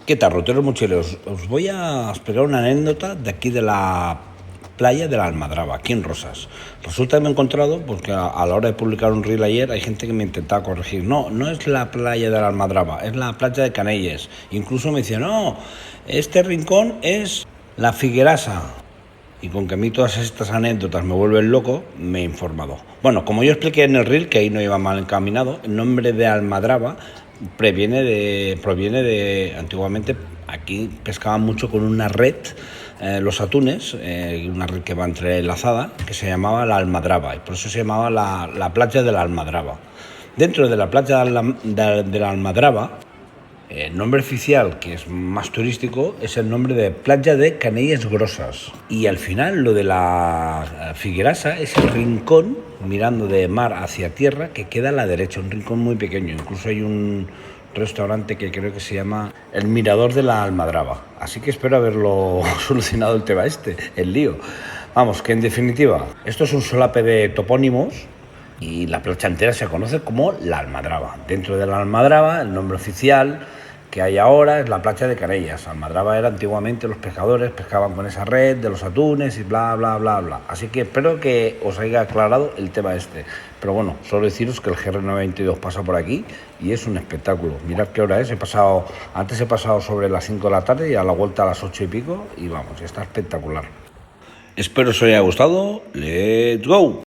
¿Qué tal, roteros mochileros? Os voy a explicar una anécdota de aquí de la playa de la Almadraba, aquí en Rosas. Resulta que me he encontrado, porque a la hora de publicar un reel ayer hay gente que me intentaba corregir. No, no es la playa de la Almadraba, es la playa de Canelles. Incluso me dice, no, este rincón es la Figuerasa. Y con que a mí todas estas anécdotas me vuelven loco, me he informado. Bueno, como yo expliqué en el reel, que ahí no iba mal encaminado, el nombre de Almadraba proviene de antiguamente aquí pescaban mucho con una red, los atunes, una red que va entrelazada, que se llamaba la Almadraba, y por eso se llamaba la playa de la Almadraba. Dentro de la playa de la Almadraba, el nombre oficial, que es más turístico, es el nombre de Playa de Canelles Grosas. Y al final, lo de la Figuerasa es el rincón, mirando de mar hacia tierra, que queda a la derecha, un rincón muy pequeño. Incluso hay un restaurante que creo que se llama El Mirador de la Almadraba. Así que espero haberlo solucionado el tema el lío. Vamos, que en definitiva, esto es un solape de topónimos, y la playa entera se conoce como la Almadraba. Dentro de la Almadraba, el nombre oficial que hay ahora es la playa de Canelles. Almadraba era antiguamente los pescadores, pescaban con esa red de los atunes y bla, bla, bla, bla. Así que espero que os haya aclarado el tema este. Pero bueno, solo deciros que el GR922 pasa por aquí y es un espectáculo. Mirad qué hora es, antes he pasado sobre las 5 de la tarde y a la vuelta a las 8 y pico y vamos, está espectacular. Espero os haya gustado. ¡Let's go!